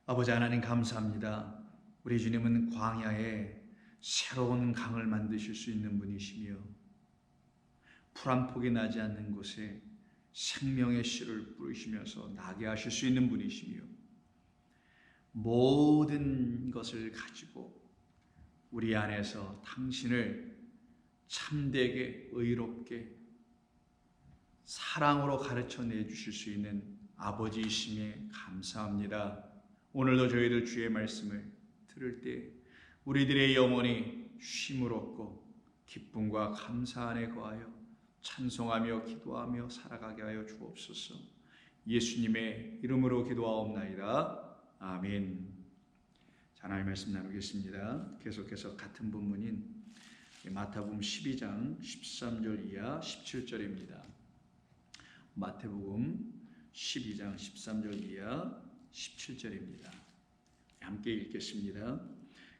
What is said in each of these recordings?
아버지 하나님 감사합니다. 우리 주님은 광야에 새로운 강을 만드실 수 있는 분이시며 풀 한 폭이 나지 않는 곳에 생명의 씨를 뿌리시면서 나게 하실 수 있는 분이시며 모든 것을 가지고 우리 안에서 당신을 참되게 의롭게 사랑으로 가르쳐 내주실 수 있는 아버지이심에 감사합니다. 오늘도 저희들 주의 말씀을 들을 때 우리들의 영혼이 쉼을 얻고 기쁨과 감사 안에 거하여 찬송하며 기도하며 살아가게 하여 주옵소서. 예수님의 이름으로 기도하옵나이다. 아멘. 자, 하나님의 말씀 나누겠습니다. 계속해서 같은 본문인 마태복음 12장 13절 이하 17절입니다. 마태복음 12장 13절 이하 17절입니다. 함께 읽겠습니다.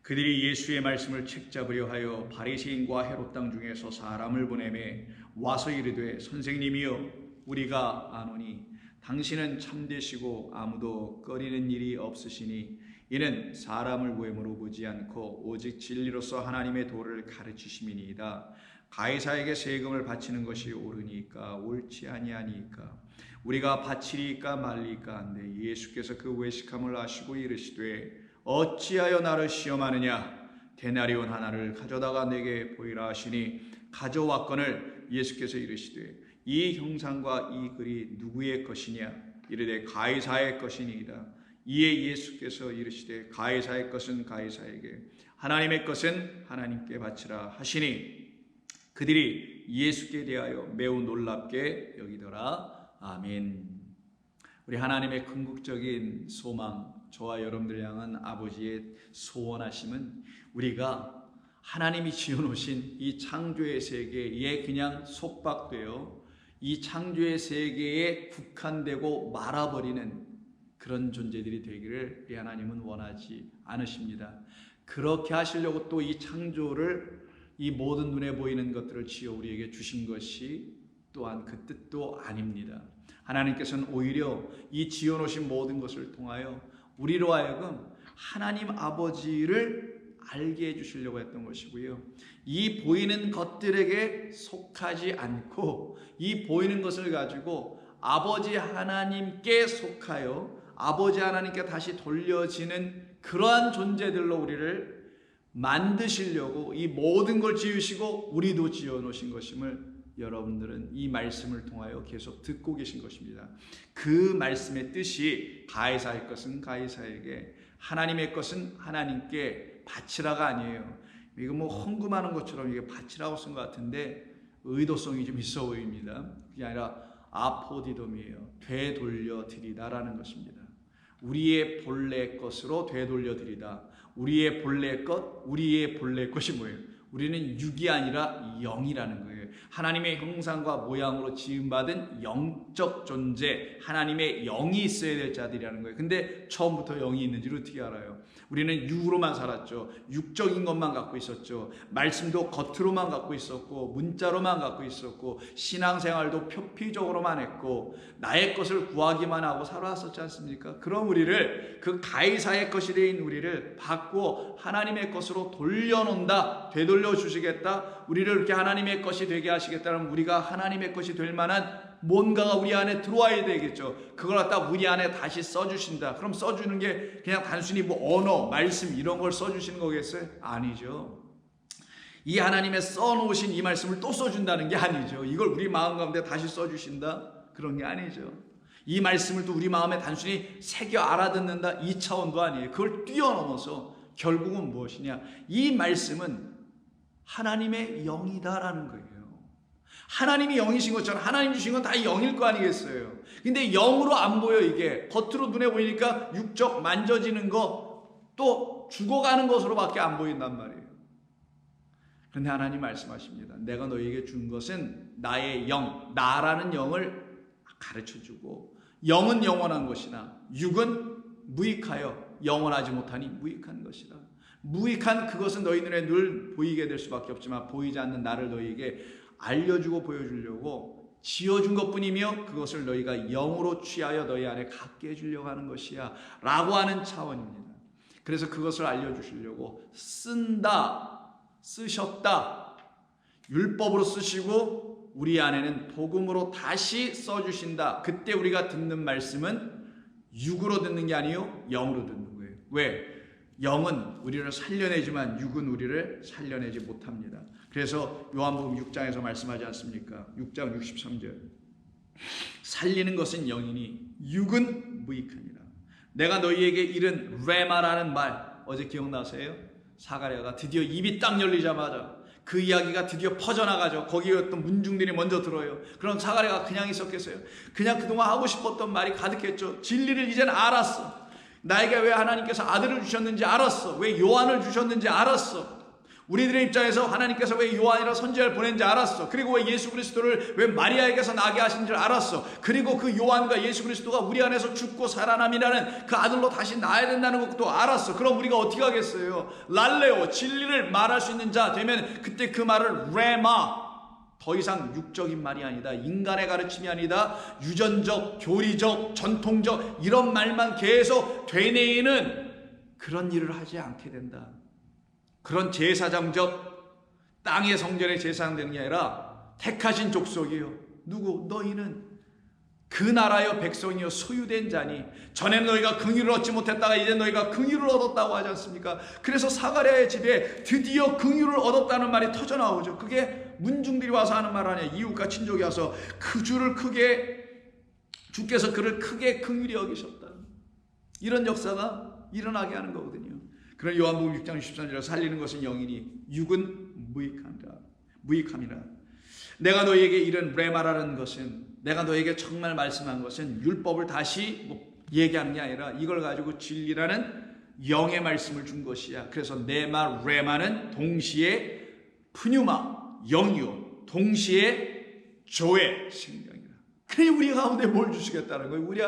그들이 예수의 말씀을 책잡으려 하여 바리새인과 헤롯 땅 중에서 사람을 보내매 와서 이르되 선생님이여 우리가 아노니 당신은 참되시고 아무도 꺼리는 일이 없으시니 이는 사람을 모형으로 보지 않고 오직 진리로서 하나님의 도를 가르치심이니이다. 가이사에게 세금을 바치는 것이 옳으니까 옳지 아니하니까 우리가 바치리까 말리까 한데 예수께서 그 외식함을 아시고 이르시되 어찌하여 나를 시험하느냐 데나리온 하나를 가져다가 내게 보이라 하시니 가져왔거늘 예수께서 이르시되 이 형상과 이 글이 누구의 것이냐 이르되 가이사의 것이니이다. 이에 예수께서 이르시되 가이사의 것은 가이사에게 하나님의 것은 하나님께 바치라 하시니 그들이 예수께 대하여 매우 놀랍게 여기더라. 아멘. 우리 하나님의 궁극적인 소망, 저와 여러분들 향한 아버지의 소원하심은 우리가 하나님이 지어놓으신 이 창조의 세계에 그냥 속박되어 이 창조의 세계에 국한되고 말아버리는 그런 존재들이 되기를 우리 하나님은 원하지 않으십니다. 그렇게 하시려고 또 이 창조를 이 모든 눈에 보이는 것들을 지어 우리에게 주신 것이 또한 그 뜻도 아닙니다. 하나님께서는 오히려 이 지어놓으신 모든 것을 통하여 우리로 하여금 하나님 아버지를 알게 해주시려고 했던 것이고요. 이 보이는 것들에게 속하지 않고 이 보이는 것을 가지고 아버지 하나님께 속하여 아버지 하나님께 다시 돌려지는 그러한 존재들로 우리를 만드시려고 이 모든 걸 지으시고 우리도 지어놓으신 것임을 여러분들은 이 말씀을 통하여 계속 듣고 계신 것입니다. 그 말씀의 뜻이 가이사의 것은 가이사에게 하나님의 것은 하나님께 바치라가 아니에요. 이거 뭐 헌금하는 것처럼 이게 바치라고 쓴 것 같은데 의도성이 좀 있어 보입니다. 그게 아니라 아포디돔이에요. 되돌려 드리다라는 것입니다. 우리의 본래 것으로 되돌려 드리다. 우리의 본래 것, 우리의 본래 것이 뭐예요? 우리는 육이 아니라 영이라는 거예요. 하나님의 형상과 모양으로 지음받은 영적 존재, 하나님의 영이 있어야 될 자들이라는 거예요. 근데 처음부터 영이 있는지를 어떻게 알아요? 우리는 육으로만 살았죠. 육적인 것만 갖고 있었죠. 말씀도 겉으로만 갖고 있었고 문자로만 갖고 있었고 신앙생활도 표피적으로만 했고 나의 것을 구하기만 하고 살아왔었지 않습니까? 그럼 우리를 그 가이사의 것이 되인 우리를 받고 하나님의 것으로 돌려놓는다, 되돌려 주시겠다, 우리를 이렇게 하나님의 것이 되게 하시겠다면 우리가 하나님의 것이 될 만한 뭔가가 우리 안에 들어와야 되겠죠. 그걸 갖다 우리 안에 다시 써주신다. 그럼 써주는 게 그냥 단순히 뭐 언어, 말씀 이런 걸 써주시는 거겠어요? 아니죠. 이 하나님의 써놓으신 이 말씀을 또 써준다는 게 아니죠. 이걸 우리 마음 가운데 다시 써주신다? 그런 게 아니죠. 이 말씀을 또 우리 마음에 단순히 새겨 알아듣는다? 이 차원도 아니에요. 그걸 뛰어넘어서 결국은 무엇이냐? 이 말씀은 하나님의 영이다라는 거예요. 하나님이 영이신 것처럼 하나님 주신 건 다 영일 거 아니겠어요. 근데 영으로 안 보여. 이게 겉으로 눈에 보이니까 육적 만져지는 거 또 죽어가는 것으로밖에 안 보인단 말이에요. 그런데 하나님 말씀하십니다. 내가 너희에게 준 것은 나의 영, 나라는 영을 가르쳐주고 영은 영원한 것이나 육은 무익하여 영원하지 못하니 무익한 것이다. 무익한 그것은 너희 눈에 늘 보이게 될 수밖에 없지만 보이지 않는 나를 너희에게 알려주고 보여주려고 지어준 것뿐이며 그것을 너희가 영으로 취하여 너희 안에 갖게 해주려고 하는 것이야 라고 하는 차원입니다. 그래서 그것을 알려주시려고 쓰셨다. 율법으로 쓰시고 우리 안에는 복음으로 다시 써주신다. 그때 우리가 듣는 말씀은 육으로 듣는 게 아니요 영으로 듣는 거예요. 왜? 영은 우리를 살려내지만 육은 우리를 살려내지 못합니다. 그래서 요한복음 6장에서 말씀하지 않습니까? 6장 63절 살리는 것은 영이니 육은 무익하니라. 내가 너희에게 이른 레마라는 말 어제 기억나세요? 사가랴가 드디어 입이 딱 열리자마자 그 이야기가 드디어 퍼져나가죠. 거기에 어떤 문중들이 먼저 들어요. 그럼 사가랴가 그냥 있었겠어요? 그냥 그동안 하고 싶었던 말이 가득했죠. 진리를 이제는 알았어. 나에게 왜 하나님께서 아들을 주셨는지 알았어. 왜 요한을 주셨는지 알았어. 우리들의 입장에서 하나님께서 왜 요한이라 선지자를 보낸지 알았어. 그리고 왜 예수 그리스도를 왜 마리아에게서 나게 하신 줄 알았어. 그리고 그 요한과 예수 그리스도가 우리 안에서 죽고 살아남이라는 그 아들로 다시 나야 된다는 것도 알았어. 그럼 우리가 어떻게 하겠어요? 랄레오, 진리를 말할 수 있는 자 되면 그때 그 말을 레마, 더 이상 육적인 말이 아니다. 인간의 가르침이 아니다. 유전적, 교리적, 전통적 이런 말만 계속 되뇌이는 그런 일을 하지 않게 된다. 그런 제사장적 땅의 성전에 제사장되는 게 아니라 택하신 족속이요. 누구? 너희는 그 나라여 백성이요 소유된 자니 전에는 너희가 긍휼을 얻지 못했다가 이제 너희가 긍휼을 얻었다고 하지 않습니까? 그래서 사가랴의 집에 드디어 긍휼을 얻었다는 말이 터져 나오죠. 그게 문중들이 와서 하는 말 아니야. 이웃과 친족이 와서 그 주께서 그를 크게 긍휼히 여기셨다. 이런 역사가 일어나게 하는 거거든요. 그런 요한복음 6장 63절에 살리는 것은 영이니 육은 무익함이라. 내가 너희에게 이른 레마라는 것은 내가 너희에게 정말 말씀한 것은 율법을 다시 얘기하는 게 아니라 이걸 가지고 진리라는 영의 말씀을 준 것이야. 그래서 네마 레마는 동시에 푸뉴마 영이요 동시에 조의 생명이라. 그러니 우리 가운데 뭘 주시겠다는 거예요. 우리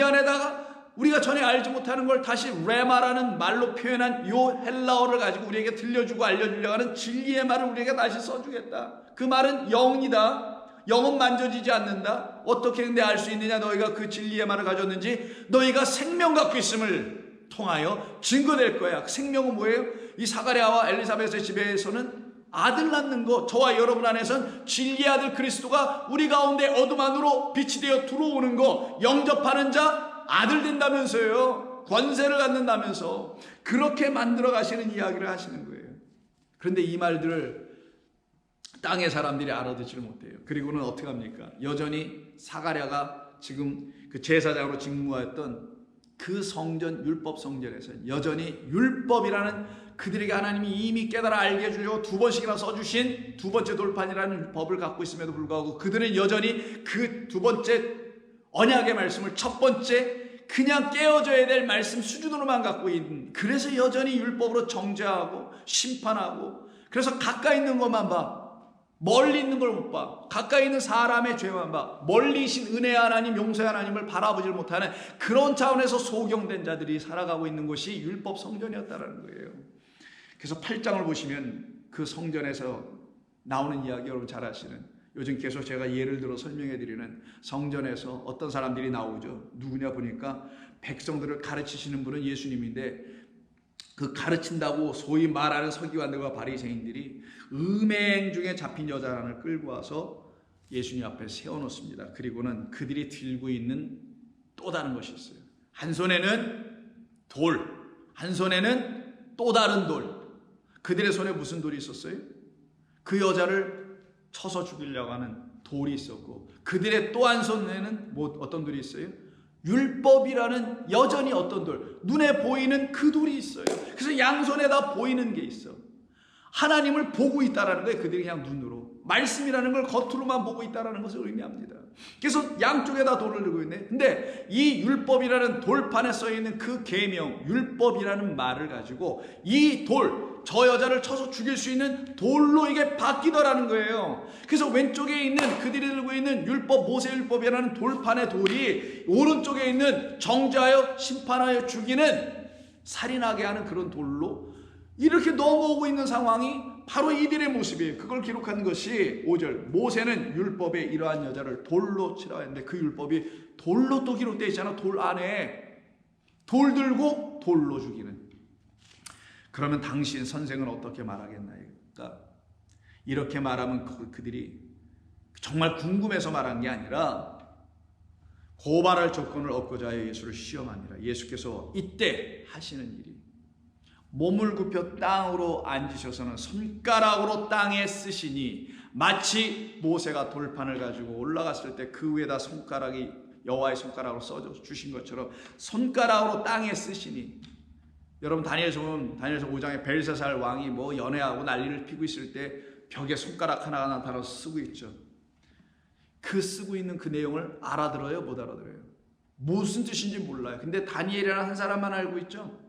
안에다가 우리가 전에 알지 못하는 걸 다시 레마라는 말로 표현한 요 헬라어를 가지고 우리에게 들려주고 알려주려고 하는 진리의 말을 우리에게 다시 써주겠다. 그 말은 영이다. 영은 만져지지 않는다. 어떻게 근데 알 수 있느냐? 너희가 그 진리의 말을 가졌는지 너희가 생명 갖고 있음을 통하여 증거될 거야. 그 생명은 뭐예요? 이 사가랴와 엘리사벳의 집에서는 아들 낳는 거, 저와 여러분 안에선 진리의 아들 그리스도가 우리 가운데 어둠 안으로 빛이 되어 들어오는 거, 영접하는 자 아들 된다면서요. 권세를 갖는다면서 그렇게 만들어 가시는 이야기를 하시는 거예요. 그런데 이 말들을 땅의 사람들이 알아듣지를 못해요. 그리고는 어떻게 합니까? 여전히 사가랴가 지금 그 제사장으로 직무하였던 그 성전, 율법 성전에서 여전히 율법이라는 그들에게 하나님이 이미 깨달아 알게 해주려고 2번씩이나 써주신 두 번째 돌판이라는 법을 갖고 있음에도 불구하고 그들은 여전히 그 두 번째 언약의 말씀을 첫 번째 그냥 깨어져야 될 말씀 수준으로만 갖고 있는, 그래서 여전히 율법으로 정죄하고 심판하고, 그래서 가까이 있는 것만 봐, 멀리 있는 걸 못 봐. 가까이 있는 사람의 죄만 봐. 멀리 계신 은혜의 하나님, 용서의 하나님을 바라보질 못하는 그런 차원에서 소경된 자들이 살아가고 있는 것이 율법 성전이었다는 거예요. 그래서 8장을 보시면 그 성전에서 나오는 이야기 여러분 잘 아시는, 요즘 계속 제가 예를 들어 설명해 드리는 성전에서 어떤 사람들이 나오죠. 누구냐 보니까 백성들을 가르치시는 분은 예수님인데, 그 가르친다고 소위 말하는 서기관들과 바리새인들이 음행 중에 잡힌 여자 하나를 끌고 와서 예수님 앞에 세워놓습니다. 그리고는 그들이 들고 있는 또 다른 것이 있어요. 한 손에는 돌, 한 손에는 또 다른 돌. 그들의 손에 무슨 돌이 있었어요? 그 여자를 쳐서 죽이려고 하는 돌이 있었고, 그들의 또 한 손에는 어떤 돌이 있어요? 율법이라는 여전히 어떤 돌, 눈에 보이는 그 돌이 있어요. 그래서 양손에다 보이는 게 있어. 하나님을 보고 있다라는 거예요. 그들이 그냥 눈으로. 말씀이라는 걸 겉으로만 보고 있다라는 것을 의미합니다. 그래서 양쪽에다 돌을 들고 있네. 근데 이 율법이라는 돌판에 써있는 그 계명, 율법이라는 말을 가지고 이 돌, 저 여자를 쳐서 죽일 수 있는 돌로 이게 바뀌더라는 거예요. 그래서 왼쪽에 있는 그들이 들고 있는 율법, 모세율법이라는 돌판의 돌이 오른쪽에 있는 정죄하여 심판하여 죽이는, 살인하게 하는 그런 돌로 이렇게 넘어오고 있는 상황이 바로 이들의 모습이에요. 그걸 기록한 것이 5절. 모세는 율법에 이러한 여자를 돌로 치라 했는데 그 율법이 돌로 또 기록되어 있잖아. 돌 안에 돌 들고 돌로 죽이는. 그러면 당신 선생은 어떻게 말하겠나이까? 이렇게 말하면 그들이 정말 궁금해서 말한 게 아니라 고발할 조건을 얻고자 하여 예수를 시험하니라. 예수께서 이때 하시는 일이 몸을 굽혀 땅으로 앉으셔서는 손가락으로 땅에 쓰시니 마치 모세가 돌판을 가지고 올라갔을 때 그 위에다 손가락이 여호와의 손가락으로 써 주신 것처럼 손가락으로 땅에 쓰시니. 여러분 다니엘서 보면 다니엘서 5장에 벨사살 왕이 뭐 연회하고 난리를 피고 있을 때 벽에 손가락 하나가 나타나서 쓰고 있죠. 그 쓰고 있는 그 내용을 알아들어요? 못 알아들어요? 무슨 뜻인지 몰라요. 근데 다니엘이라는 한 사람만 알고 있죠.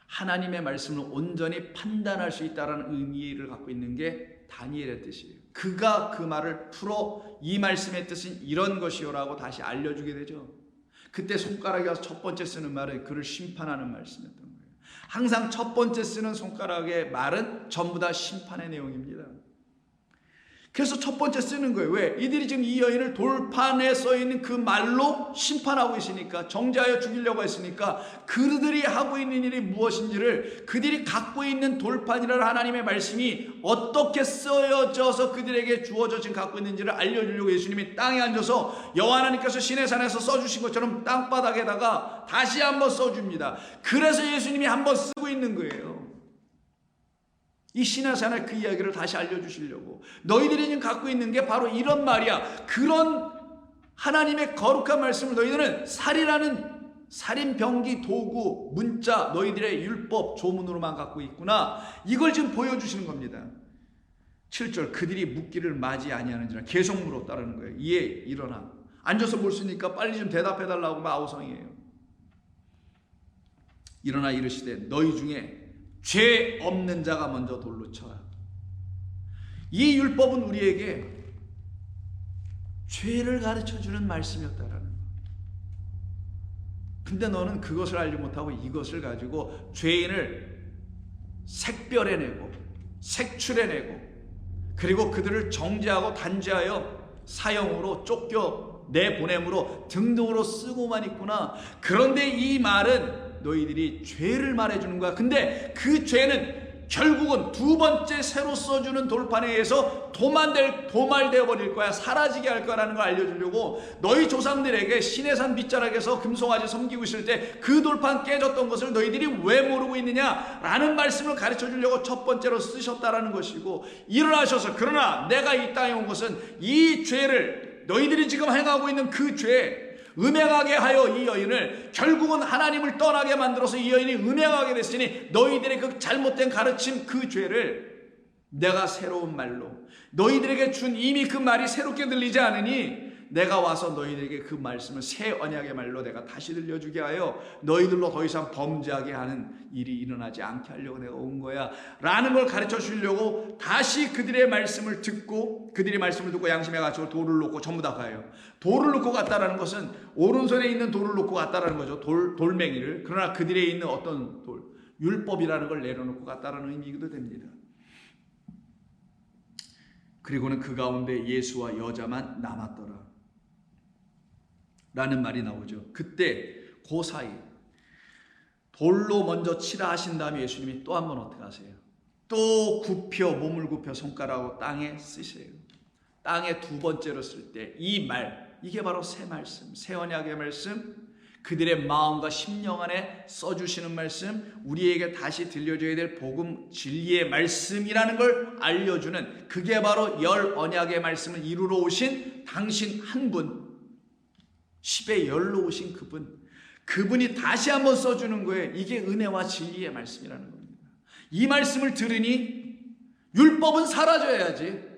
하나님의 말씀을 온전히 판단할 수 있다는 의미를 갖고 있는 게 다니엘의 뜻이에요. 그가 그 말을 풀어 이 말씀의 뜻은 이런 것이요라고 다시 알려주게 되죠. 그때 손가락이 와서 첫 번째 쓰는 말은 그를 심판하는 말씀이었던 거예요. 항상 첫 번째 쓰는 손가락의 말은 전부 다 심판의 내용입니다. 그래서 첫 번째 쓰는 거예요. 왜? 이들이 지금 이 여인을 돌판에 써있는 그 말로 심판하고 있으니까, 정죄하여 죽이려고 했으니까 그들이 하고 있는 일이 무엇인지를, 그들이 갖고 있는 돌판이라는 하나님의 말씀이 어떻게 쓰여져서 그들에게 주어져 지금 갖고 있는지를 알려주려고 예수님이 땅에 앉아서 여호와 하나님께서 시내산에서 써주신 것처럼 땅바닥에다가 다시 한번 써줍니다. 그래서 예수님이 한번 쓰고 있는 거예요. 이 시내산의 그 이야기를 다시 알려주시려고. 너희들이 지금 갖고 있는 게 바로 이런 말이야. 그런 하나님의 거룩한 말씀을 너희들은 살이라는 살인병기 도구 문자, 너희들의 율법 조문으로만 갖고 있구나. 이걸 지금 보여주시는 겁니다. 7절 그들이 묻기를 맞이 아니하는지라 계속 물었다라는 거예요. 이에 일어나 앉아서 볼 수 있으니까 빨리 좀 대답해달라고 막 아우성이에요. 일어나 이르시되 너희 중에 죄 없는 자가 먼저 돌로 쳐라. 이 율법은 우리에게 죄를 가르쳐주는 말씀이었다라는 거예요. 근데 너는 그것을 알지 못하고 이것을 가지고 죄인을 색별해내고 색출해내고 그리고 그들을 정죄하고 단죄하여 사형으로 쫓겨 내보냄으로 등등으로 쓰고만 있구나. 그런데 이 말은 너희들이 죄를 말해주는 거야. 근데 그 죄는 결국은 두 번째 새로 써주는 돌판에 의해서 도말되어 버릴 거야. 사라지게 할 거라는 걸 알려주려고 너희 조상들에게 시내산 빗자락에서 금송아지 섬기고 있을 때 그 돌판 깨졌던 것을 너희들이 왜 모르고 있느냐라는 말씀을 가르쳐 주려고 첫 번째로 쓰셨다라는 것이고, 일어나셔서 그러나 내가 이 땅에 온 것은 이 죄를 너희들이 지금 행하고 있는 그 죄 음행하게 하여 이 여인을 결국은 하나님을 떠나게 만들어서 이 여인이 음행하게 됐으니 너희들의 그 잘못된 가르침 그 죄를 내가 새로운 말로 너희들에게 준 이미 그 말이 새롭게 들리지 않으니 내가 와서 너희들에게 그 말씀을 새 언약의 말로 내가 다시 들려주게 하여 너희들로 더 이상 범죄하게 하는 일이 일어나지 않게 하려고 내가 온 거야 라는 걸 가르쳐 주려고 다시 그들의 말씀을 듣고, 그들의 말씀을 듣고 양심에 갇히고 돌을 놓고 전부 다 가요. 돌을 놓고 갔다라는 것은 오른손에 있는 돌을 놓고 갔다라는 거죠. 돌멩이를. 그러나 그들에 있는 어떤 돌, 율법이라는 걸 내려놓고 갔다라는 의미이기도 됩니다. 그리고는 그 가운데 예수와 여자만 남았더라 라는 말이 나오죠. 그때 그 사이 돌로 먼저 치라 하신 다음에 예수님이 또 한 번 어떻게 하세요? 또 몸을 굽혀 손가락으로 땅에 쓰세요. 땅에 두 번째로 쓸 때 이 말, 이게 바로 새 말씀, 새 언약의 말씀, 그들의 마음과 심령 안에 써주시는 말씀, 우리에게 다시 들려줘야 될 복음 진리의 말씀이라는 걸 알려주는, 그게 바로 열 언약의 말씀을 이루러 오신 당신 한 분, 10의 열로 오신 그분이 다시 한번 써주는 거예요. 이게 은혜와 진리의 말씀이라는 겁니다. 이 말씀을 들으니 율법은 사라져야지.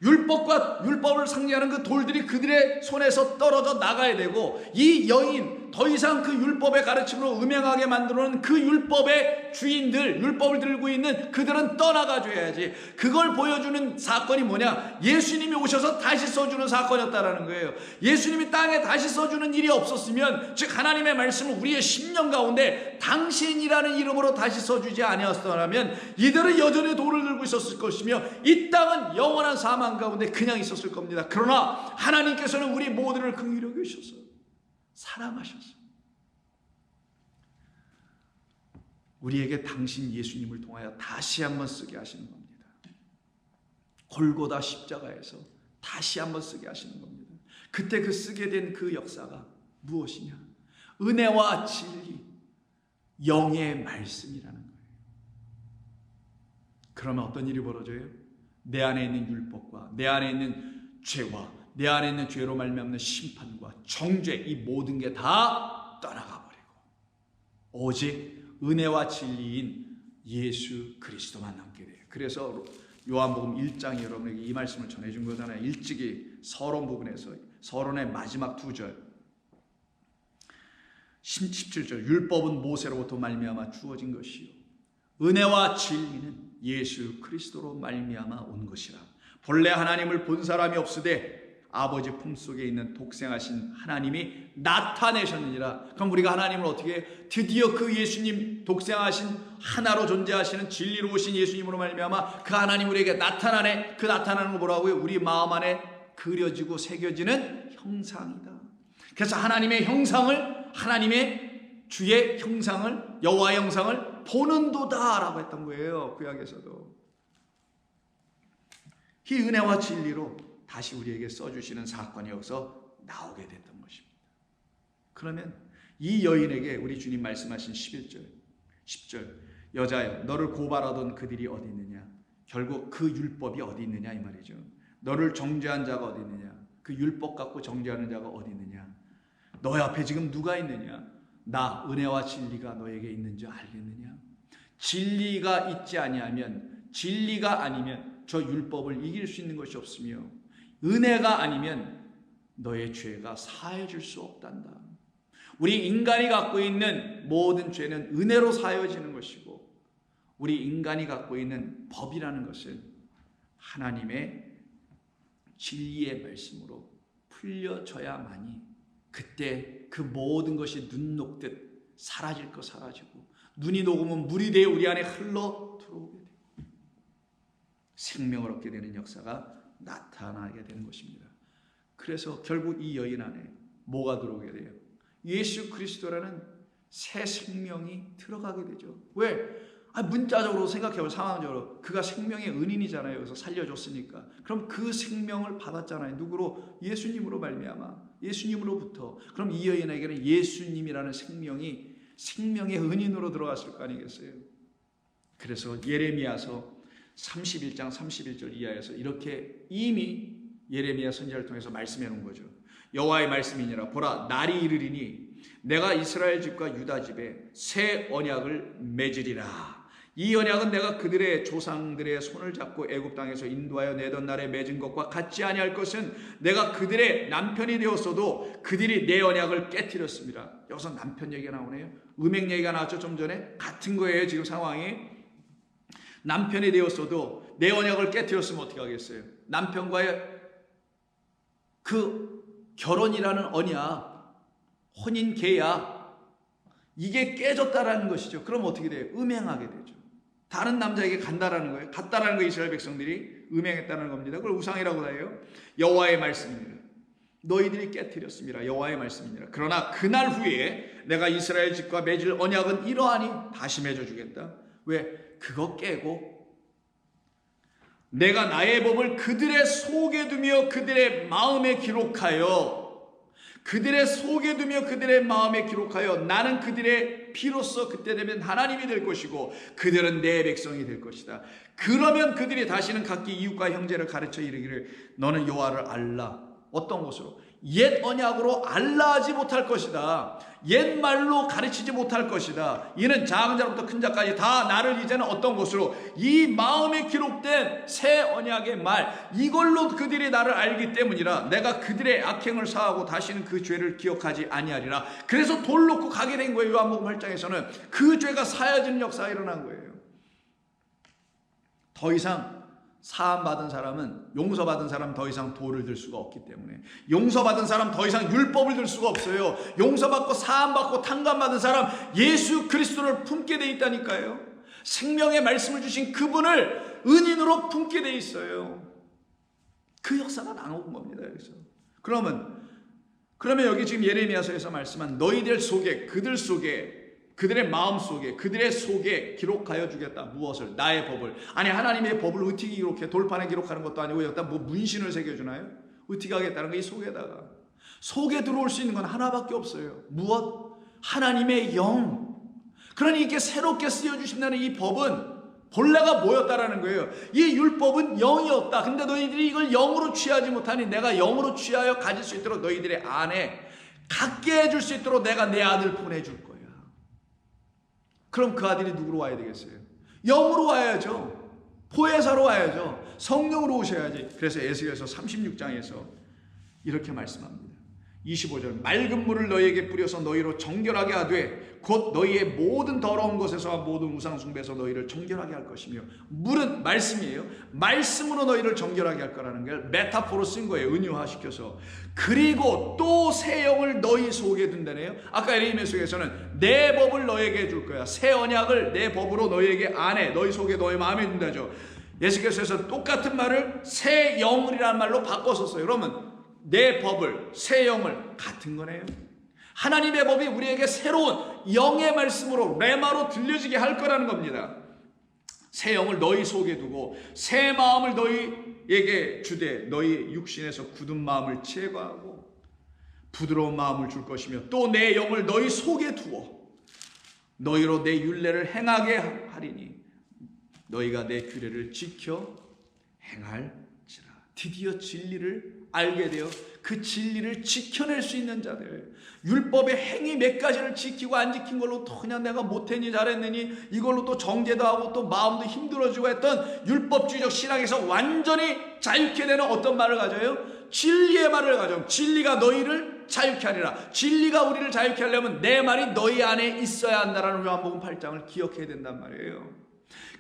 율법을 상징하는 그 돌들이 그들의 손에서 떨어져 나가야 되고, 이 여인 더 이상 그 율법의 가르침으로 음행하게 만들어놓은 그 율법의 주인들, 율법을 들고 있는 그들은 떠나가줘야지. 그걸 보여주는 사건이 뭐냐? 예수님이 오셔서 다시 써주는 사건이었다라는 거예요. 예수님이 땅에 다시 써주는 일이 없었으면, 즉 하나님의 말씀을 우리의 심령 가운데 당신이라는 이름으로 다시 써주지 아니었더라면 이들은 여전히 돌을 들고 있었을 것이며 이 땅은 영원한 사망 가운데 그냥 있었을 겁니다. 그러나 하나님께서는 우리 모두를 긍휼히 여기셔서 사랑하셔서 우리에게 당신 예수님을 통하여 다시 한번 쓰게 하시는 겁니다. 골고다 십자가에서 다시 한번 쓰게 하시는 겁니다. 그때 그 쓰게 된 그 역사가 무엇이냐? 은혜와 진리, 영의 말씀이라는 거예요. 그러면 어떤 일이 벌어져요? 내 안에 있는 율법과 내 안에 있는 죄와 내 안에 있는 죄로 말미암는 심판과 정죄, 이 모든 게 다 떠나가 버리고 오직 은혜와 진리인 예수 그리스도만 남게 돼요. 그래서 요한복음 1장이 여러분에게 이 말씀을 전해준 거잖아요. 일찍이 서론 부분에서, 서론의 마지막 2절 17절, 율법은 모세로부터 말미암아 주어진 것이요 은혜와 진리는 예수 그리스도로 말미암아 온 것이라. 본래 하나님을 본 사람이 없으되 아버지 품속에 있는 독생하신 하나님이 나타내셨느니라. 그럼 우리가 하나님을 어떻게 해? 드디어 그 예수님, 독생하신 하나로 존재하시는 진리로 오신 예수님으로 말미암아 그 하나님 우리에게 나타나네. 그 나타나는 거 뭐라고요? 우리 마음 안에 그려지고 새겨지는 형상이다. 그래서 하나님의 형상을, 하나님의 주의 형상을, 여호와의 형상을 보는도다 라고 했던 거예요. 구약에서도. 이 은혜와 진리로 다시 우리에게 써주시는 사건이 여기서 나오게 됐던 것입니다. 그러면 이 여인에게 우리 주님 말씀하신 11절 10절, 여자여 너를 고발하던 그들이 어디 있느냐? 결국 그 율법이 어디 있느냐 이 말이죠. 너를 정죄한 자가 어디 있느냐? 그 율법 갖고 정죄하는 자가 어디 있느냐? 너 앞에 지금 누가 있느냐? 나 은혜와 진리가 너에게 있는 줄 알겠느냐? 진리가 있지 아니하면, 진리가 아니면 저 율법을 이길 수 있는 것이 없으며 은혜가 아니면 너의 죄가 사해질 수 없단다. 우리 인간이 갖고 있는 모든 죄는 은혜로 사해지는 것이고 우리 인간이 갖고 있는 법이라는 것은 하나님의 진리의 말씀으로 풀려져야만이 그때 그 모든 것이 눈 녹듯 사라질 거 사라지고 눈이 녹으면 물이 되어 우리 안에 흘러 들어오게 돼요. 생명을 얻게 되는 역사가 나타나게 되는 것입니다. 그래서 결국 이 여인 안에 뭐가 들어오게 돼요? 예수 그리스도라는 새 생명이 들어가게 되죠. 왜? 문자적으로 생각해보면 상황적으로 그가 생명의 은인이잖아요. 그래서 살려줬으니까. 그럼 그 생명을 받았잖아요. 누구로? 예수님으로 말미암아. 예수님으로부터. 그럼 이 여인에게는 예수님이라는 생명이 생명의 은인으로 들어갔을 거 아니겠어요? 그래서 예레미야서 31장 31절 이하에서 이렇게 이미 예레미야 선지자를 통해서 말씀해 놓은 거죠. 여호와의 말씀이니라. 보라, 날이 이르리니 내가 이스라엘 집과 유다 집에 새 언약을 맺으리라. 이 언약은 내가 그들의 조상들의 손을 잡고 애굽 땅에서 인도하여 내던 날에 맺은 것과 같지 아니할 것은 내가 그들의 남편이 되었어도 그들이 내 언약을 깨뜨렸습니다. 여기서 남편 얘기가 나오네요. 음행 얘기가 나왔죠. 좀 전에. 같은 거예요. 지금 상황이. 남편이 되었어도 내 언약을 깨뜨렸으면 어떻게 하겠어요? 남편과의 그 결혼이라는 언약, 혼인 계약, 이게 깨졌다라는 것이죠. 그럼 어떻게 돼요? 음행하게 되죠. 다른 남자에게 간다라는 거예요. 갔다라는 거 이스라엘 백성들이 음행했다는 겁니다. 그걸 우상이라고 해요. 여호와의 말씀입니다. 너희들이 깨뜨렸습니다. 여호와의 말씀이니라. 그러나 그날 후에 내가 이스라엘 집과 맺을 언약은 이러하니 다시 맺어주겠다. 왜? 그거 깨고 내가 나의 법을 그들의 속에 두며 그들의 마음에 기록하여, 그들의 속에 두며 그들의 마음에 기록하여 나는 그들의 피로써 그때 되면 하나님이 될 것이고 그들은 내 백성이 될 것이다. 그러면 그들이 다시는 각기 이웃과 형제를 가르쳐 이르기를 너는 여호와를 알라. 어떤 것으로? 옛 언약으로 알라하지 못할 것이다. 옛 말로 가르치지 못할 것이다. 이는 작은 자로부터 큰 자까지 다 나를 이제는 어떤 것으로 이 마음에 기록된 새 언약의 말 이걸로 그들이 나를 알기 때문이라. 내가 그들의 악행을 사하고 다시는 그 죄를 기억하지 아니하리라. 그래서 돌 놓고 가게 된 거예요. 요한복음 8장에서는 그 죄가 사여지는 역사가 일어난 거예요. 더 이상 사함받은 사람은, 용서받은 사람 더 이상 돌을 들 수가 없기 때문에, 용서받은 사람 더 이상 율법을 들 수가 없어요. 용서받고 사함받고 탕감받은 사람 예수 그리스도를 품게 돼 있다니까요. 생명의 말씀을 주신 그분을 은인으로 품게 돼 있어요. 그 역사가 나온 겁니다. 여기서. 그러면 여기 지금 예레미야서에서 말씀한 너희들 속에, 그들 속에, 그들의 마음 속에, 그들의 속에 기록하여 주겠다. 무엇을? 나의 법을. 아니, 하나님의 법을 어떻게 기록해? 돌판에 기록하는 것도 아니고 여기다 뭐 문신을 새겨주나요? 어떻게 하겠다는 거? 이 속에다가. 속에 들어올 수 있는 건 하나밖에 없어요. 무엇? 하나님의 영. 그러니 이렇게 새롭게 쓰여주신다는 이 법은 본래가 뭐였다라는 거예요. 이 율법은 영이었다. 근데 너희들이 이걸 영으로 취하지 못하니 내가 영으로 취하여 가질 수 있도록 너희들의 안에 갖게 해줄 수 있도록 내가 내 아들 보내줄 거야. 그럼 그 아들이 누구로 와야 되겠어요? 영으로 와야죠. 보혜사로 와야죠. 성령으로 오셔야지. 그래서 에스겔서 36장에서 이렇게 말씀합니다. 25절 맑은 물을 너희에게 뿌려서 너희로 정결하게 하되 곧 너희의 모든 더러운 것에서와 모든 우상 숭배에서 너희를 정결하게 할 것이며. 물은 말씀이에요. 말씀으로 너희를 정결하게 할 거라는 걸 메타포로 쓴 거예요. 은유화시켜서. 그리고 또 새 영을 너희 속에 둔다네요. 아까 예레미야 속에서는 내 법을 너희에게 줄 거야. 새 언약을 내 법으로 너희에게 안에, 너희 속에, 너희 마음에 둔다죠. 예수께서 똑같은 말을 새 영이라는 말로 바꿨었어요. 그러면 내 법을, 새 영을 같은 거네요. 하나님의 법이 우리에게 새로운 영의 말씀으로 레마로 들려지게 할 거라는 겁니다. 새 영을 너희 속에 두고 새 마음을 너희에게 주되 너희 육신에서 굳은 마음을 제거하고 부드러운 마음을 줄 것이며 또 내 영을 너희 속에 두어 너희로 내 율례를 행하게 하리니 너희가 내 규례를 지켜 행할지라. 드디어 진리를 알게 되어 그 진리를 지켜낼 수 있는 자들, 율법의 행위 몇 가지를 지키고 안 지킨 걸로 또 그냥 내가 못했니 잘했느니 이걸로 또 정죄도 하고 또 마음도 힘들어지고 했던 율법주의적 신앙에서 완전히 자유케 되는 어떤 말을 가져요? 진리의 말을 가져. 진리가 너희를 자유케 하리라. 진리가 우리를 자유케 하려면 내 말이 너희 안에 있어야 한다라는 요한복음 8장을 기억해야 된단 말이에요.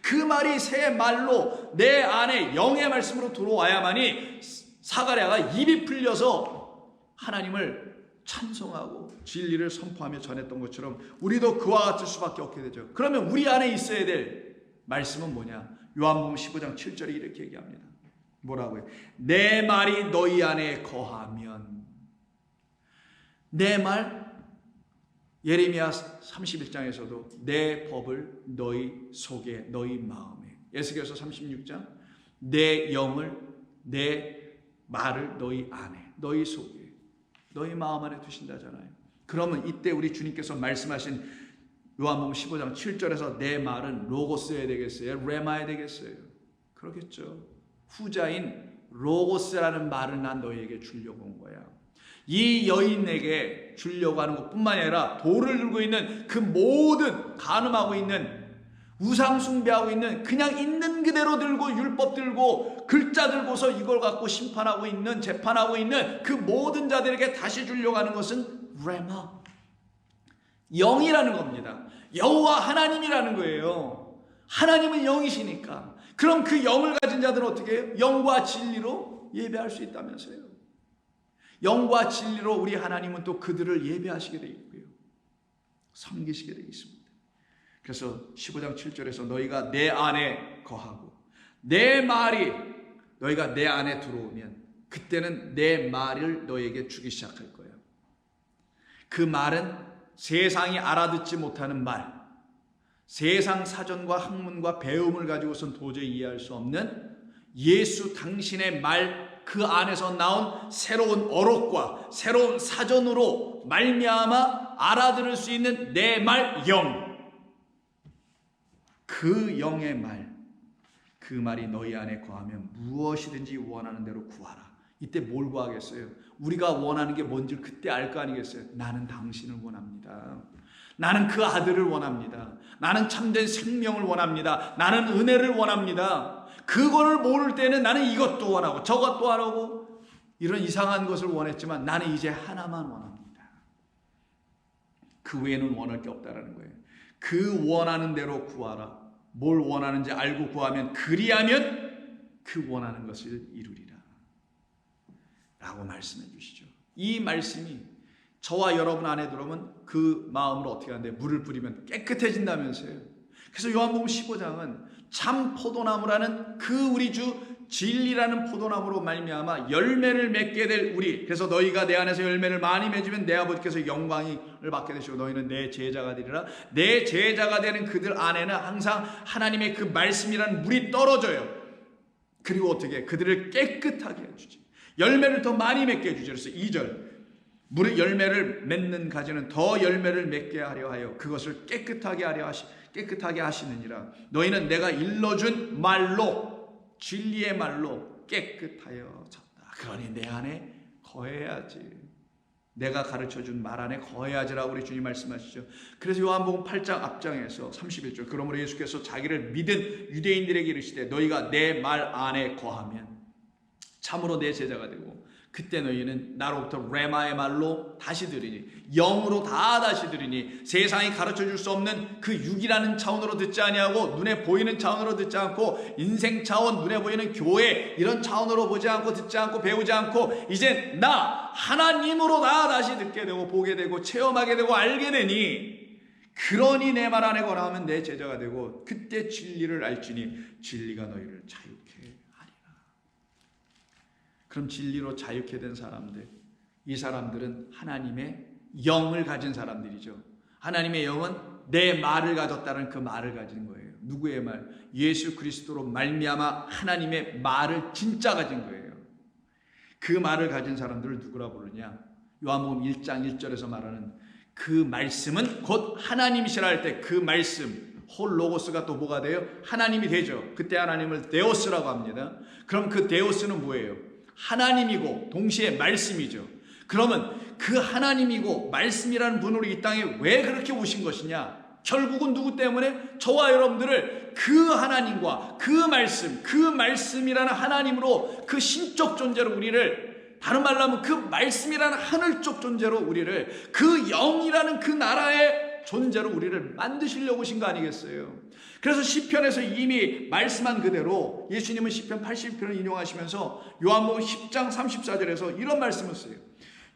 그 말이 새 말로 내 안에 영의 말씀으로 들어와야만이 사가랴가 입이 풀려서 하나님을 찬송하고 진리를 선포하며 전했던 것처럼 우리도 그와 같을 수밖에 없게 되죠. 그러면 우리 안에 있어야 될 말씀은 뭐냐? 요한복음 15장 7절에 이렇게 얘기합니다. 뭐라고요? 내 말이 너희 안에 거하면. 내 말, 예레미야 31장에서도 내 법을 너희 속에, 너희 마음에. 에스겔서 36장 내 영을, 내 말을 너희 안에, 너희 속에, 너희 마음 안에 두신다잖아요. 그러면 이때 우리 주님께서 말씀하신 요한복음 15장 7절에서 내 말은 로고스여야 되겠어요? 레마야 되겠어요? 그러겠죠. 후자인 로고스라는 말을 난 너희에게 주려고 온 거야. 이 여인에게 주려고 하는 것뿐만 아니라 돌을 들고 있는 그 모든 간음하고 있는 우상 숭배하고 있는 그냥 있는 그대로 들고 율법 들고 글자 들고서 이걸 갖고 심판하고 있는 재판하고 있는 그 모든 자들에게 다시 주려고 하는 것은 레마, 영이라는 겁니다. 여호와 하나님이라는 거예요. 하나님은 영이시니까. 그럼 그 영을 가진 자들은 어떻게 해요? 영과 진리로 예배할 수 있다면서요. 영과 진리로 우리 하나님은 또 그들을 예배하시게 되어 있고요. 섬기시게 되어 있습니다. 그래서 15장 7절에서 너희가 내 안에 거하고 내 말이 너희가 내 안에 들어오면 그때는 내 말을 너희에게 주기 시작할 거예요. 그 말은 세상이 알아듣지 못하는 말, 세상 사전과 학문과 배움을 가지고선 도저히 이해할 수 없는 예수 당신의 말, 그 안에서 나온 새로운 어록과 새로운 사전으로 말미암아 알아들을 수 있는 내 말, 영. 그 영의 말, 그 말이 너희 안에 거하면 무엇이든지 원하는 대로 구하라. 이때 뭘 구하겠어요? 우리가 원하는 게 뭔지 그때 알 거 아니겠어요? 나는 당신을 원합니다. 나는 그 아들을 원합니다. 나는 참된 생명을 원합니다. 나는 은혜를 원합니다. 그거를 모를 때는 나는 이것도 원하고 저것도 원하고 이런 이상한 것을 원했지만 나는 이제 하나만 원합니다. 그 외에는 원할 게 없다라는 거예요. 그 원하는 대로 구하라. 뭘 원하는지 알고 구하면 그리하면 그 원하는 것을 이루리라 라고 말씀해 주시죠. 이 말씀이 저와 여러분 안에 들어오면 그 마음으로 어떻게 하는데 물을 뿌리면 깨끗해진다면서요. 그래서 요한복음 15장은 참 포도나무라는 그 우리 주 진리라는 포도나무로 말미암아 열매를 맺게 될 우리, 그래서 너희가 내 안에서 열매를 많이 맺으면 내 아버지께서 영광을 받게 되시고 너희는 내 제자가 되리라. 내 제자가 되는 그들 안에는 항상 하나님의 그 말씀이라는 물이 떨어져요. 그리고 어떻게 그들을 깨끗하게 해주지, 열매를 더 많이 맺게 해주죠. 그래서 2절 물의 열매를 맺는 가지는 더 열매를 맺게 하려 하여 그것을 깨끗하게 하시느니라. 너희는 내가 일러준 말로, 진리의 말로 깨끗하여졌다. 그러니 내 안에 거해야지. 내가 가르쳐준 말 안에 거해야지라고 우리 주님 말씀하시죠. 그래서 요한복음 8장 앞장에서 31절 그러므로 예수께서 자기를 믿은 유대인들에게 이르시되 너희가 내 말 안에 거하면 참으로 내 제자가 되고 그때 너희는 나로부터 레마의 말로 다시 들으니, 영으로 다 다시 들으니, 세상이 가르쳐줄 수 없는 그 육이라는 차원으로 듣지 아니하고 눈에 보이는 차원으로 듣지 않고 인생 차원, 눈에 보이는 교회 이런 차원으로 보지 않고 듣지 않고 배우지 않고 이제 나 하나님으로 다 다시 듣게 되고 보게 되고 체험하게 되고 알게 되니, 그러니 내 말 안에 거하면 내 제자가 되고 그때 진리를 알지니 진리가 너희를 자유케 하리라. 그럼 진리로 자유케 된 사람들, 이 사람들은 하나님의 영을 가진 사람들이죠. 하나님의 영은 내 말을 가졌다는 그 말을 가진 거예요. 누구의 말? 예수 그리스도로 말미암아 하나님의 말을 진짜 가진 거예요. 그 말을 가진 사람들을 누구라 부르냐? 요한복음 1장 1절에서 말하는 그 말씀은 곧 하나님이시라 할 때 그 말씀, 홀로고스가 또 뭐가 돼요? 하나님이 되죠. 그때 하나님을 데오스라고 합니다. 그럼 그 데오스는 뭐예요? 하나님이고 동시에 말씀이죠. 그러면 그 하나님이고 말씀이라는 분으로 이 땅에 왜 그렇게 오신 것이냐? 결국은 누구 때문에? 저와 여러분들을 그 하나님과 그 말씀이라는 하나님으로, 그 신적 존재로 우리를, 다른 말로 하면 그 말씀이라는 하늘적 존재로 우리를, 그 영이라는 그 나라의 존재로 우리를 만드시려고 오신 거 아니겠어요? 그래서 시편에서 이미 말씀한 그대로 예수님은 시편 80편을 인용하시면서 요한복음 10장 34절에서 이런 말씀을 써요.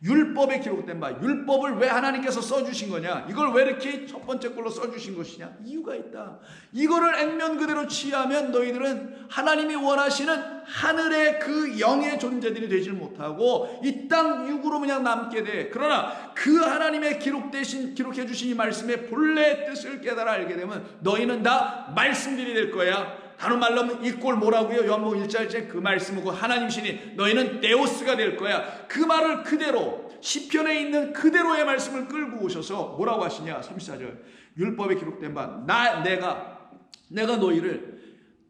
율법에 기록된 바, 율법을 왜 하나님께서 써주신 거냐? 이걸 왜 이렇게 첫 번째 걸로 써주신 것이냐? 이유가 있다. 이거를 액면 그대로 취하면 너희들은 하나님이 원하시는 하늘의 그 영의 존재들이 되질 못하고 이 땅 육으로 그냥 남게 돼. 그러나 그 하나님의 기록해 주신 이 말씀의 본래의 뜻을 깨달아 알게 되면 너희는 다 말씀들이 될 거야. 다른 말로 하면 이 꼴 뭐라고요? 요한복음 1절째 그 말씀이고 하나님이시니 너희는 데오스가 될 거야. 그 말을 그대로 시편에 있는 그대로의 말씀을 끌고 오셔서 뭐라고 하시냐? 34절 율법에 기록된 바 내가 너희를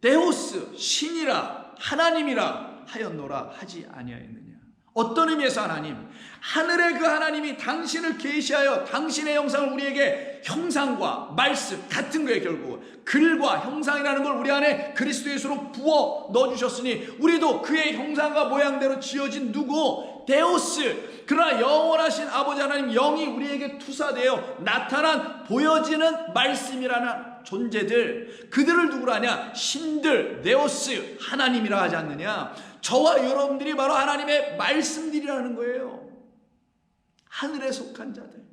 데오스 신이라 하나님이라 하였노라 하지 아니하였느냐. 어떤 의미에서 하나님? 하늘의 그 하나님이 당신을 계시하여 당신의 형상을 우리에게, 형상과 말씀 같은 거예요. 결국 글과 형상이라는 걸 우리 안에 그리스도 예수로 부어 넣어주셨으니 우리도 그의 형상과 모양대로 지어진 누구? 데오스. 그러나 영원하신 아버지 하나님 영이 우리에게 투사되어 나타난 보여지는 말씀이라는 존재들, 그들을 누구라 하냐? 신들, 데오스, 하나님이라 하지 않느냐? 저와 여러분들이 바로 하나님의 말씀들이라는 거예요. 하늘에 속한 자들.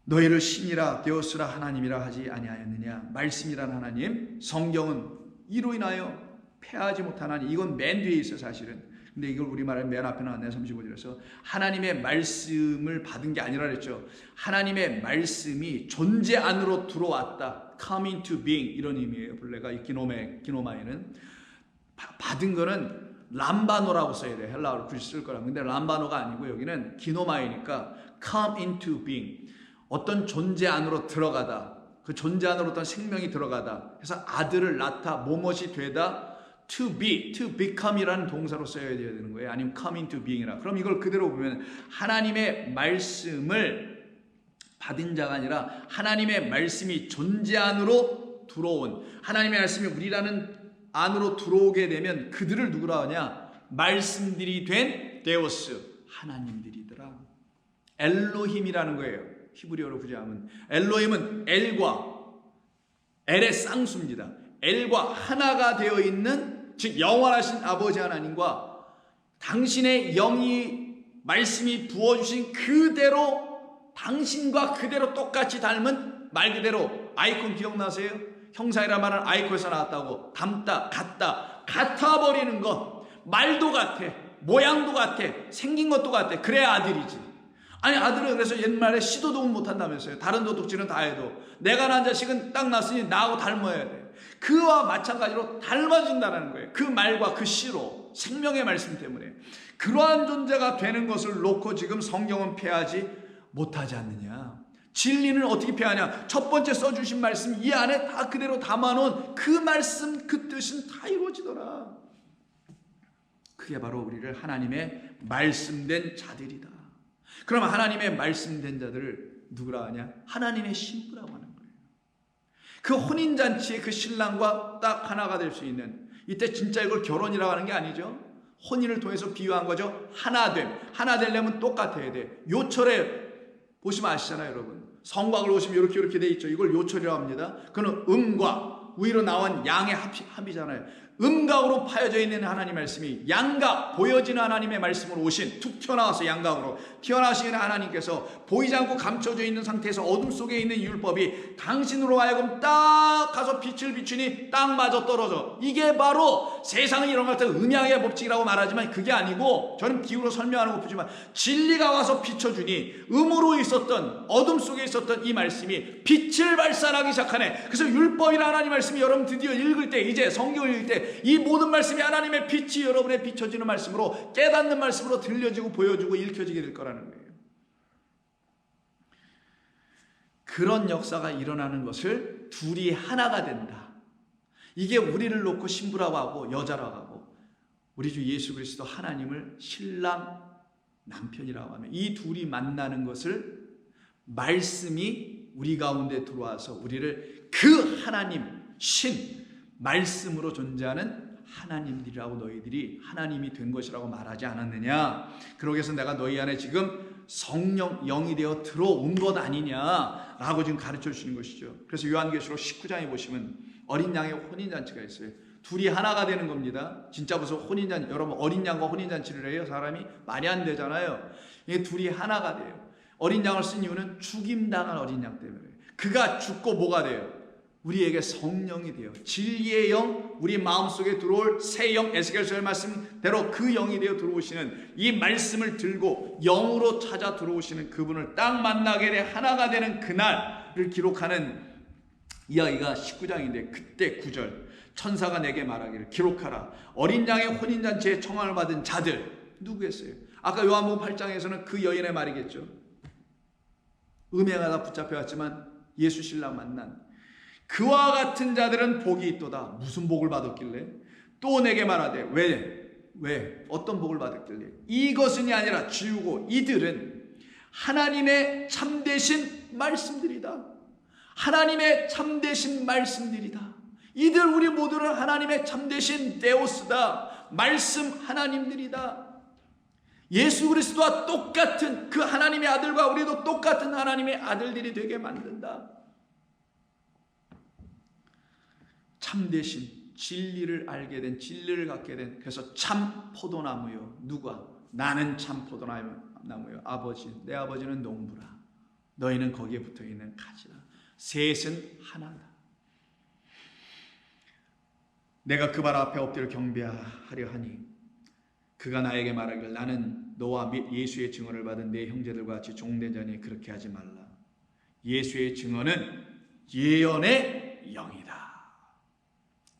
너희를 신이라 데오스라 하나님이라 하지 아니하였느냐? 말씀이란 하나님, 성경은 이로 인하여 패하지 못한 하나님. 이건 맨 뒤에 있어요 사실은. 근데 이걸 우리말에 맨 앞에 나왔네. 35절에서 하나님의 말씀을 받은 게 아니라 그랬죠. 하나님의 말씀이 존재 안으로 들어왔다. come into being 이런 의미예요. 본래가 이 기노마에는 받은 거는 람바노라고 써야 돼요. 헬라어로 굳이 쓸 거라면. 근데 람바노가 아니고 여기는 기노마이니까 come into being, 어떤 존재 안으로 들어가다, 그 존재 안으로 어떤 생명이 들어가다. 그래서 아들을 낳다, 뭐뭇이 되다, to be, to become이라는 동사로 써야 되는 거예요. 아니면 come into being이라. 그럼 이걸 그대로 보면 하나님의 말씀을 받은 자가 아니라 하나님의 말씀이 존재 안으로 들어온, 하나님의 말씀이 우리라는 안으로 들어오게 되면 그들을 누구라 하냐? 말씀들이 된 데오스, 하나님들이더라. 엘로힘이라는 거예요. 히브리어로 구제하면 엘로힘은 엘의 쌍수입니다. 엘과 하나가 되어 있는, 즉 영원하신 아버지 하나님과 당신의 영이 말씀이 부어주신 그대로 당신과 그대로 똑같이 닮은, 말 그대로 아이콘 기억나세요? 형상이라 말은 아이콘에서 나왔다고. 닮다, 같아버리는 것. 말도 같아, 모양도 같아, 생긴 것도 같아. 그래야 아들이지. 아니 아들은 그래서 옛말에 시도도 못한다면서요. 다른 도둑질은 다 해도 내가 낳은 자식은 딱 낳았으니 나하고 닮아야 돼. 그와 마찬가지로 닮아진다는 거예요. 그 말과 그 씨로, 생명의 말씀 때문에. 그러한 존재가 되는 것을 놓고 지금 성경은 폐하지 못하지 않느냐. 진리는 어떻게 폐하냐? 첫 번째 써주신 말씀 이 안에 다 그대로 담아놓은 그 말씀, 그 뜻은 다 이루어지더라. 그게 바로 우리를 하나님의 말씀된 자들이다. 그러면 하나님의 말씀된 자들을 누구라 하냐? 하나님의 신부라고 하는 거예요. 그 혼인잔치의 그 신랑과 딱 하나가 될 수 있는, 이때 진짜 이걸 결혼이라고 하는 게 아니죠. 혼인을 통해서 비유한 거죠. 하나됨. 하나 되려면 똑같아야 돼. 요철에 보시면 아시잖아요, 여러분. 성곽을 보시면 이렇게 돼 있죠. 이걸 요철이라고 합니다. 그는 음과 위로 나온 양의 합이잖아요. 음각으로 파여져 있는 하나님 말씀이 양각, 보여지는 하나님의 말씀으로 오신, 툭 튀어나와서 양각으로 튀어나오시는 하나님께서 보이지 않고 감춰져 있는 상태에서 어둠 속에 있는 율법이 당신으로 하여금 딱 가서 빛을 비추니 딱 맞아 떨어져. 이게 바로 세상은 이런 것 같은 음양의 법칙이라고 말하지만 그게 아니고, 저는 비유로 설명하는 것 보지만 진리가 와서 비춰주니 음으로 있었던, 어둠 속에 있었던 이 말씀이 빛을 발산하기 시작하네. 그래서 율법이라는 하나님 말씀이 여러분 드디어 읽을 때, 이제 성경을 읽을 때 이 모든 말씀이 하나님의 빛이 여러분의 비춰지는 말씀으로, 깨닫는 말씀으로 들려지고 보여지고 읽혀지게 될 거라는 거예요. 그런 역사가 일어나는 것을 둘이 하나가 된다. 이게 우리를 놓고 신부라고 하고 여자라고 하고, 우리 주 예수 그리스도 하나님을 신랑 남편이라고 하면 이 둘이 만나는 것을 말씀이 우리 가운데 들어와서 우리를 그 하나님, 신, 말씀으로 존재하는 하나님들이라고 너희들이 하나님이 된 것이라고 말하지 않았느냐. 그러기 위해서 내가 너희 안에 지금 성령, 영이 되어 들어온 것 아니냐라고 지금 가르쳐 주시는 것이죠. 그래서 요한계시록 19장에 보시면 어린 양의 혼인잔치가 있어요. 둘이 하나가 되는 겁니다. 진짜 무슨 혼인잔치, 여러분 어린 양과 혼인잔치를 해요? 사람이 말이 안 되잖아요. 이게 둘이 하나가 돼요. 어린 양을 쓴 이유는 죽임당한 어린 양 때문에. 그가 죽고 뭐가 돼요? 우리에게 성령이 되어 진리의 영, 우리 마음속에 들어올 새 영, 에스겔서의 말씀대로 그 영이 되어 들어오시는, 이 말씀을 들고 영으로 찾아 들어오시는 그분을 딱 만나게 돼 하나가 되는 그날을 기록하는 이야기가 19장인데, 그때 9절 천사가 내게 말하기를 기록하라. 어린 양의 혼인잔치에 청함을 받은 자들 누구겠어요? 아까 요한복음 8장에서는 그 여인의 말이겠죠. 음행하다 붙잡혀왔지만 예수 신랑 만난 그와 같은 자들은 복이 있도다. 무슨 복을 받았길래? 또 내게 말하되 왜 어떤 복을 받았길래? 이것은이 아니라 지우고 이들은 하나님의 참되신 말씀들이다. 하나님의 참되신 말씀들이다. 이들 우리 모두는 하나님의 참되신 데오스다. 말씀 하나님들이다. 예수 그리스도와 똑같은 그 하나님의 아들과 우리도 똑같은 하나님의 아들들이 되게 만든다. 참되신 진리를 알게 된, 진리를 갖게 된, 그래서 참 포도나무요. 누가? 나는 참 포도나무요. 아버지, 내 아버지는 농부라. 너희는 거기에 붙어있는 가지라. 셋은 하나다. 내가 그 발 앞에 엎드려 경배하려 하니 그가 나에게 말하기를 나는 너와 예수의 증언을 받은 내 형제들과 같이 종된 자니 그렇게 하지 말라. 예수의 증언은 예언의 영이다.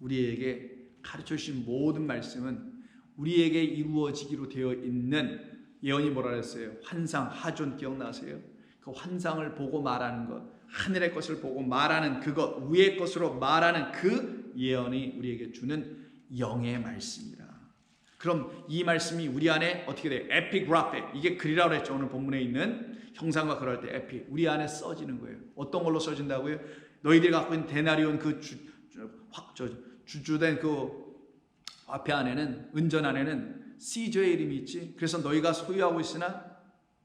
우리에게 가르쳐 주신 모든 말씀은 우리에게 이루어지기로 되어 있는, 예언이 뭐라 그랬어요? 환상, 하존 기억나세요? 그 환상을 보고 말하는 것, 하늘의 것을 보고 말하는 그것, 위의 것으로 말하는 그 예언이 우리에게 주는 영의 말씀이라. 그럼 이 말씀이 우리 안에 어떻게 돼? 에피그라페, 이게 글이라고 했죠. 오늘 본문에 있는 형상과 그럴 때 에피, 우리 안에 써지는 거예요. 어떤 걸로 써진다고요? 너희들이 갖고 있는 데나리온 그 주주된 그 화폐 안에는, 은전 안에는 시저의 이름이 있지. 그래서 너희가 소유하고 있으나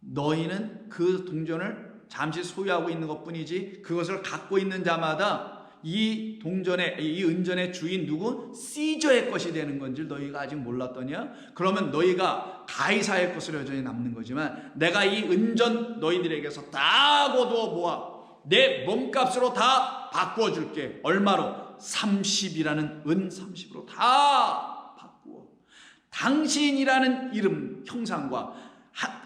너희는 그 동전을 잠시 소유하고 있는 것뿐이지, 그것을 갖고 있는 자마다 이 동전의, 이 은전의 주인 누구? 시저의 것이 되는 건지 너희가 아직 몰랐더냐? 그러면 너희가 가이사의 것으로 여전히 남는 거지만 내가 이 은전 너희들에게서 다 거두어 모아 내 몸값으로 다 바꾸어 줄게. 얼마로? 30이라는 은 30으로 다 바꾸어. 당신이라는 이름 형상과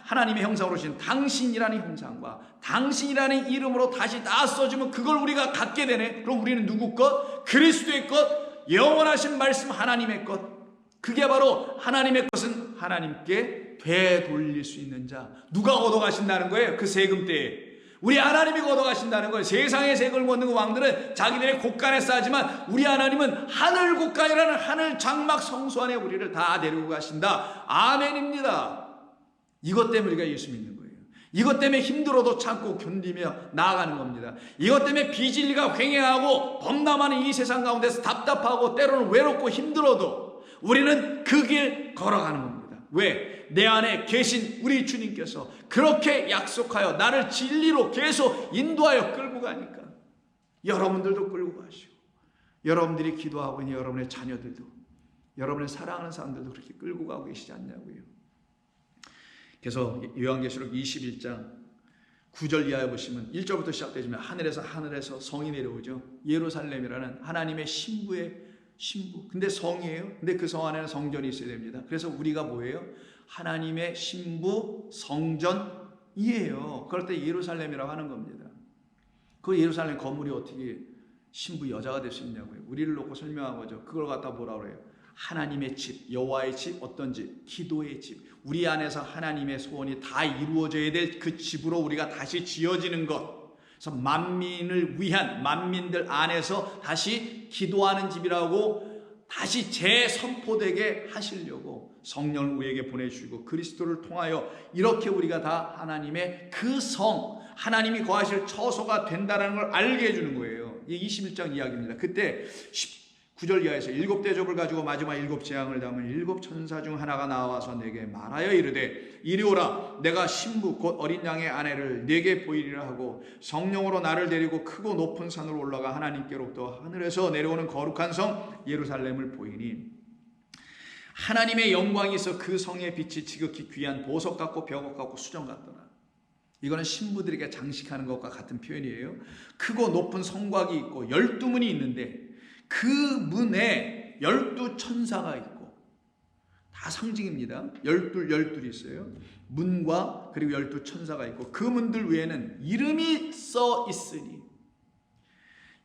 하나님의 형상으로 주신 당신이라는 형상과 당신이라는 이름으로 다시 다 써주면 그걸 우리가 갖게 되네. 그럼 우리는 누구 것? 그리스도의 것, 영원하신 말씀 하나님의 것. 그게 바로 하나님의 것은 하나님께 되돌릴 수 있는 자. 누가 얻어가신다는 거예요? 그 세금 때에 우리 하나님이 얻어가신다는 거예요. 세상의 세금을 얻는 그 왕들은 자기들의 곳간에 싸지만 우리 하나님은 하늘 곳간이라는 하늘 장막 성소 안에 우리를 다 데리고 가신다. 아멘입니다. 이것 때문에 우리가 예수 믿는 거예요. 이것 때문에 힘들어도 참고 견디며 나아가는 겁니다. 이것 때문에 비진리가 횡행하고 범람하는 이 세상 가운데서 답답하고 때로는 외롭고 힘들어도 우리는 그 길 걸어가는 겁니다. 왜? 내 안에 계신 우리 주님께서 그렇게 약속하여 나를 진리로 계속 인도하여 끌고 가니까 여러분들도 끌고 가시고, 여러분들이 기도하고 있는 여러분의 자녀들도, 여러분의 사랑하는 사람들도 그렇게 끌고 가고 계시지 않냐고요. 그래서 요한계시록 21장 9절 이하에 보시면 1절부터 시작되지만 하늘에서 성이 내려오죠. 예루살렘이라는 하나님의 신부의 신부. 근데 성이에요. 근데 그 성 안에는 성전이 있어야 됩니다. 그래서 우리가 뭐예요? 하나님의 신부 성전이에요. 그럴 때 예루살렘이라고 하는 겁니다. 그 예루살렘 건물이 어떻게 신부 여자가 될 수 있냐고요. 우리를 놓고 설명한 거죠. 그걸 갖다 뭐라고 그래요? 하나님의 집, 여호와의 집, 어떤 집? 기도의 집. 우리 안에서 하나님의 소원이 다 이루어져야 될 그 집으로 우리가 다시 지어지는 것. 그래서 만민을 위한, 만민들 안에서 다시 기도하는 집이라고 다시 재선포되게 하시려고 성령을 우리에게 보내주시고 그리스도를 통하여 이렇게 우리가 다 하나님의 그 성, 하나님이 거하실 처소가 된다는 걸 알게 해주는 거예요. 이 21장 이야기입니다. 그때 9절 이하에서 7 대접을 가지고 마지막 7 재앙을 담은 7 천사 중 하나가 나와서 내게 말하여 이르되 이리 오라. 내가 신부 곧 어린 양의 아내를 내게 보이리라 하고 성령으로 나를 데리고 크고 높은 산으로 올라가 하나님께로부터 하늘에서 내려오는 거룩한 성 예루살렘을 보이니 하나님의 영광이 있어 그 성의 빛이 지극히 귀한 보석 같고 벽옥 같고 수정 같더라. 이거는 신부들에게 장식하는 것과 같은 표현이에요. 크고 높은 성곽이 있고 12문이 있는데 그 문에 12 천사가 있고, 다 상징입니다. 12이 있어요. 문과 그리고 12 천사가 있고 그 문들 위에는 이름이 써 있으니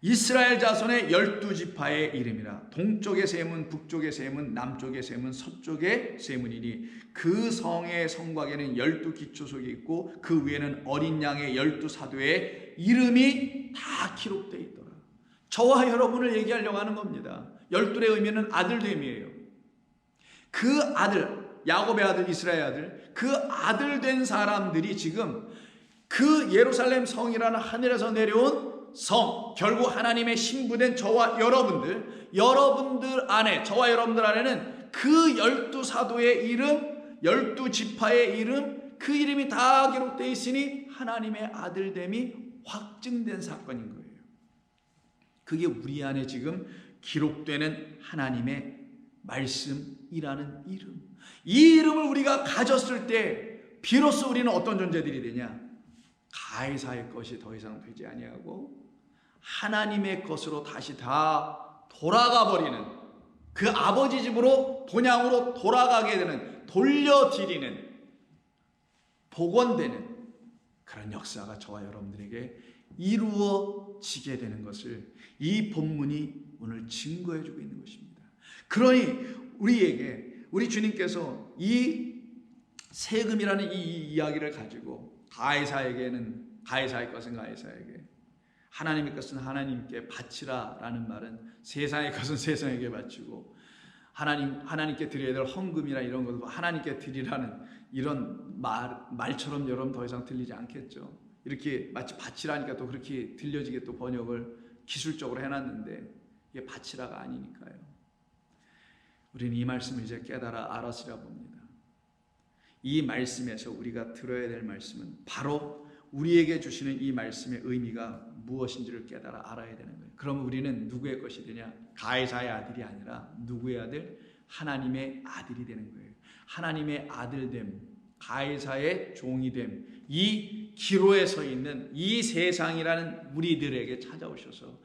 이스라엘 자손의 12지파의 이름이라. 동쪽의 세 문, 북쪽의 세 문, 남쪽의 세 문, 서쪽의 세 문이니 그 성의 성곽에는 12 기초석이 있고 그 위에는 어린 양의 12사도의 이름이 다 기록되어 있더라. 저와 여러분을 얘기하려고 하는 겁니다. 12의 의미는 아들됨이에요. 그 아들, 야곱의 아들, 이스라엘 아들, 그 아들 된 사람들이 지금 그 예루살렘 성이라는 하늘에서 내려온 성, 결국 하나님의 신부된 저와 여러분들 안에, 저와 여러분들 안에는 그 12사도의 이름, 12지파의 이름, 그 이름이 다 기록되어 있으니 하나님의 아들됨이 확증된 사건인 거예요. 그게 우리 안에 지금 기록되는 하나님의 말씀이라는 이름. 이 이름을 우리가 가졌을 때 비로소 우리는 어떤 존재들이 되냐? 가이사의 것이 더 이상 되지 아니하고 하나님의 것으로 다시 다 돌아가 버리는, 그 아버지 집으로 본향으로 돌아가게 되는, 돌려드리는, 복원되는 그런 역사가 저와 여러분들에게 이루어지게 되는 것을 이 본문이 오늘 증거해주고 있는 것입니다. 그러니 우리에게 우리 주님께서 이 세금이라는 이 이야기를 가지고 가이사에게는 가이사의 것은 가이사에게, 하나님의 것은 하나님께 바치라라는 말은 세상의 것은 세상에게 바치고 하나님께 드려야 될 헌금이나 이런 것도 하나님께 드리라는 이런 말처럼 여러분 더 이상 들리지 않겠죠. 이렇게 마치 바치라니까 또 그렇게 들려지게 또 번역을 기술적으로 해놨는데 이게 바치라가 아니니까요. 우리는 이 말씀을 이제 깨달아 알았으라 봅니다. 이 말씀에서 우리가 들어야 될 말씀은 바로 우리에게 주시는 이 말씀의 의미가 무엇인지를 깨달아 알아야 되는 거예요. 그럼 우리는 누구의 것이 되냐? 가이사의 아들이 아니라 누구의 아들? 하나님의 아들이 되는 거예요. 하나님의 아들됨, 가이사의 종이됨, 이 기로에 서 있는 이 세상이라는 우리들에게 찾아오셔서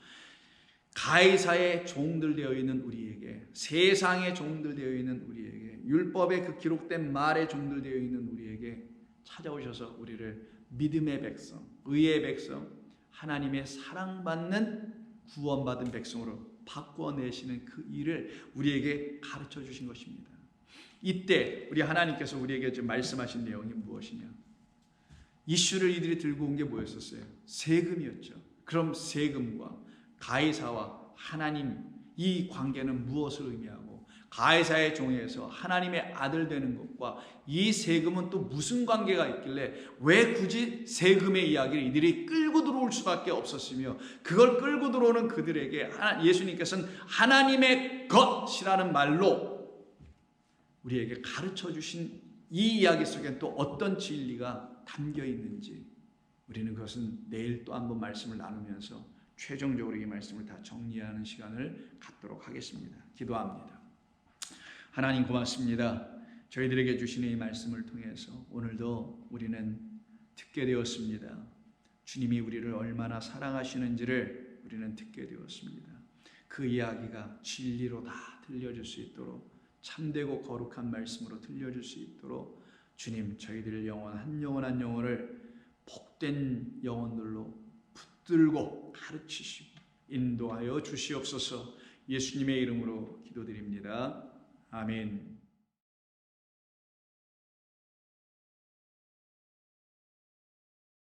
가이사의 종들 되어 있는 우리에게, 세상의 종들 되어 있는 우리에게, 율법의 그 기록된 말의 종들 되어 있는 우리에게 찾아오셔서 우리를 믿음의 백성, 의의 백성, 하나님의 사랑받는 구원받은 백성으로 바꿔내시는 그 일을 우리에게 가르쳐 주신 것입니다. 이때 우리 하나님께서 우리에게 지금 말씀하신 내용이 무엇이냐? 이슈를 이들이 들고 온 게 뭐였었어요? 세금이었죠. 그럼 세금과 가이사와 하나님 이 관계는 무엇을 의미하고 가이사의 종에서 하나님의 아들 되는 것과 이 세금은 또 무슨 관계가 있길래 왜 굳이 세금의 이야기를 이들이 끌고 들어올 수밖에 없었으며 그걸 끌고 들어오는 그들에게 예수님께서는 하나님의 것이라는 말로 우리에게 가르쳐 주신 이 이야기 속에 또 어떤 진리가 담겨 있는지 우리는 그것은 내일 또 한번 말씀을 나누면서 최종적으로 이 말씀을 다 정리하는 시간을 갖도록 하겠습니다. 기도합니다. 하나님 고맙습니다. 저희들에게 주시는 이 말씀을 통해서 오늘도 우리는 듣게 되었습니다. 주님이 우리를 얼마나 사랑하시는지를 우리는 듣게 되었습니다. 그 이야기가 진리로 다 들려줄 수 있도록 참되고 거룩한 말씀으로 들려줄 수 있도록 주님 저희들 영혼 한 영혼을 복된 영혼들로 붙들고 가르치시고 인도하여 주시옵소서. 예수님의 이름으로 기도드립니다. 아멘.